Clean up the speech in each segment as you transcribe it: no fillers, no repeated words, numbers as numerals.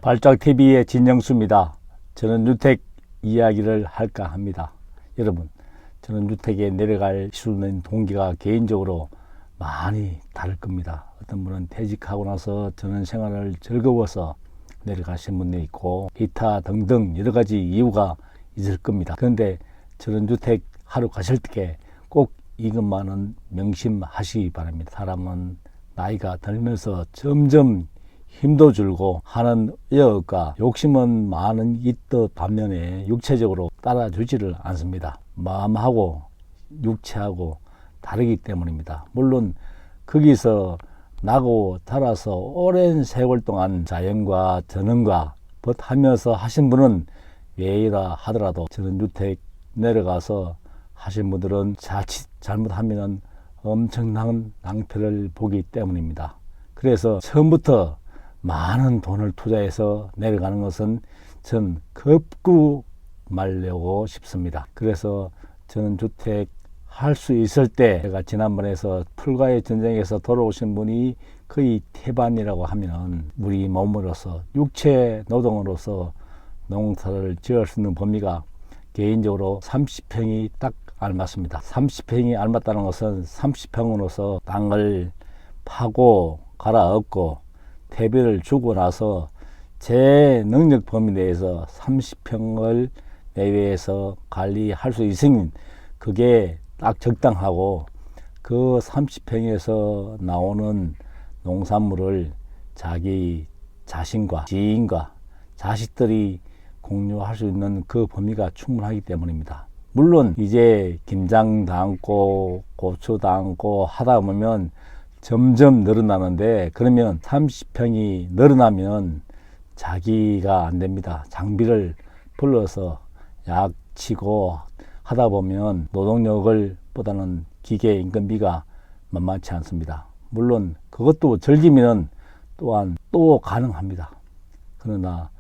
발작TV의 진영수입니다. 전원주택 이야기를 할까 합니다. 여러분, 전원주택에 내려갈 수있는 동기가 개인적으로 많이 다를 겁니다. 어떤 분은 퇴직하고 나서 전원생활을 즐거워서 내려가신 분도 있고 기타 등등 여러 가지 이유가 있을 겁니다. 그런데 전원주택 하러 가실 때 꼭 이것만은 명심하시기 바랍니다. 사람은 나이가 들면서 점점 힘도 줄고 하는 여가 욕심은 많은 있던 반면에 육체적으로 따라주지를 않습니다. 마음하고 육체하고 다르기 때문입니다. 물론 거기서 나고 자라서 오랜 세월 동안 자연과 전원과 벗하면서 하신 분은 왜이라 하더라도 전원주택 내려가서 하신 분들은 자칫 잘못하면 엄청난 낭패를 보기 때문입니다. 그래서 처음부터 많은 돈을 투자해서 내려가는 것은 전 겁구 말려고 싶습니다. 그래서 저는 주택 할 수 있을 때, 제가 지난번에서 풀과의 전쟁에서 돌아오신 분이 거의 태반이라고 하면 우리 몸으로서 육체 노동으로서 농사를 지을 수 있는 범위가 개인적으로 30평이 딱 알맞습니다. 30평이 알맞다는 것은 30평으로서 땅을 파고 갈아엎고 퇴비를 주고 나서 제 능력 범위 내에서 30평을 내외에서 관리할 수 있으니 그게 딱 적당하고, 그 30평에서 나오는 농산물을 자기 자신과 지인과 자식들이 공유할 수 있는 그 범위가 충분하기 때문입니다. 물론 이제 김장 담고 고추 담고 하다 보면 점점 늘어나는데, 그러면 30평이 늘어나면 자기가 안 됩니다. 장비를 불러서 약치고 하다 보면 노동력을 보다는 기계 인건비가 만만치 않습니다. 물론 그것도 즐기면 또한 또 가능합니다. 그러나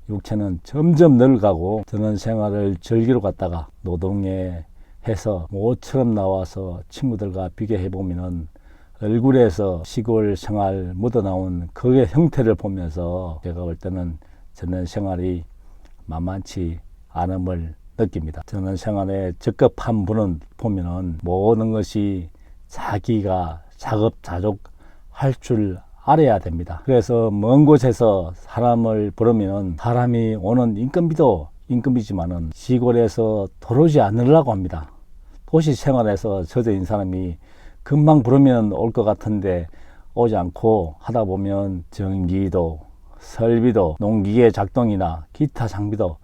육체는 점점 늙어가고 전원 생활을 즐기러 갔다가 노동에 해서 모처럼 나와서 친구들과 비교해 보면은 얼굴에서 시골 생활 묻어나온 그의 형태를 보면서 제가 볼 때는 전원 생활이 만만치 않음을 느낍니다. 전원 생활에 적합한 분은 보면은 모든 것이 자기가 자급자족 할 줄 알아야 됩니다. 그래서 먼 곳에서 사람을 부르면 사람이 오는 인건비도 인건비지만은 시골에서 들어오지 않으려고 합니다. 도시 생활에서 젖어있는 사람이 금방 부르면 올 것 같은데 오지 않고 하다 보면 전기도 설비도 농기계 작동이나 기타 장비도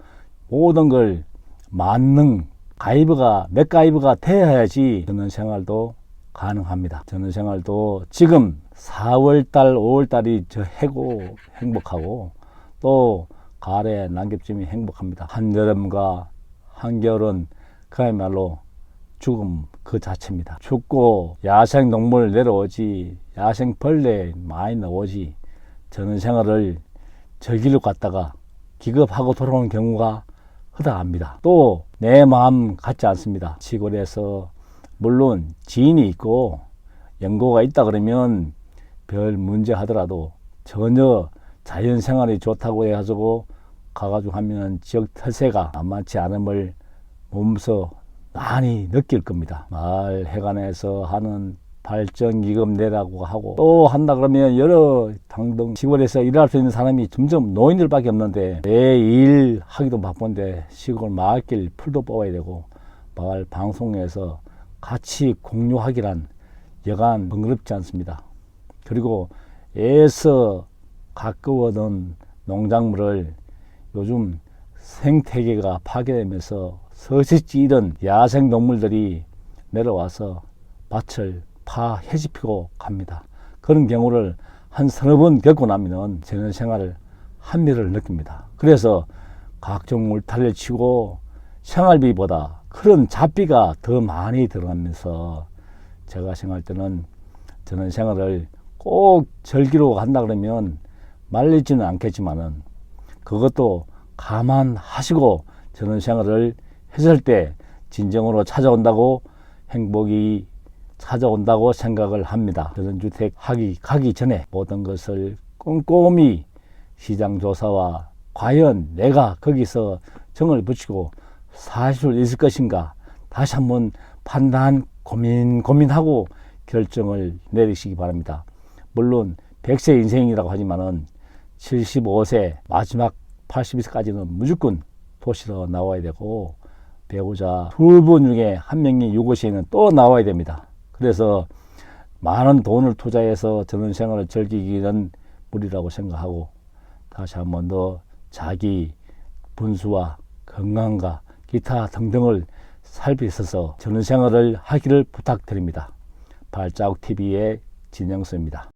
모든 걸 만능 가이버가 맥가이버가 돼야지 전원생활도 가능합니다. 전원생활도 지금 4월달 5월달이 저 해고 행복하고 또 가을에 낙엽쯤이 행복합니다. 한여름과 한겨울은 그야말로 죽음 그 자체입니다. 춥고 야생동물 내려오지, 야생벌레 많이 나오지, 전원생활을 즐기러 갔다가 기겁하고 돌아오는 경우가 허다합니다. 또 내 마음 같지 않습니다. 시골에서 물론 지인이 있고 연고가 있다 그러면 별 문제 하더라도 전혀 자연생활이 좋다고 해가지고 가가지고 하면 지역特세가 만만치 않음을 몸소 많이 느낄 겁니다. 마을 해관에서 하는 발전기금 내라고 하고 또 한다 그러면 여러 당등 시골에서 일할 수 있는 사람이 점점 노인들밖에 없는데 매일 하기도 바쁜데 시골 마을길 풀도 뽑아야 되고 마을 방송에서 같이 공유하기란 여간 번거롭지 않습니다. 그리고 애써 가꾸어둔 농작물을 요즘 생태계가 파괴되면서 서식지 잃은 야생동물들이 내려와서 밭을 해집히고 갑니다. 그런 경우를 한 서너 번 겪고 나면 전원생활을 한미를 느낍니다. 그래서 각종 울타리를 치고 생활비보다 그런 잡비가 더 많이 들어가면서 제가 생각할 때는 전원생활을 꼭 즐기러 간다 그러면 말리지는 않겠지만은 그것도 감안하시고 전원생활을 했을 때 진정으로 찾아온다고 행복이 찾아온다고 생각을 합니다. 전원주택 가기 전에 모든 것을 꼼꼼히 시장 조사와 과연 내가 거기서 정을 붙이고 살 수 있을 것인가 다시 한번 고민하고 결정을 내리시기 바랍니다. 물론 100세 인생이라고 하지만은 75세 마지막 80세까지는 무조건 도시로 나와야 되고 배우자 두 분 중에 한 명이 이곳에는 또 나와야 됩니다. 그래서 많은 돈을 투자해서 전원 생활을 즐기기는 무리라고 생각하고 다시 한 번 더 자기 분수와 건강과 기타 등등을 살피셔서 전원 생활을 하기를 부탁드립니다. 발자국TV의 진영수입니다.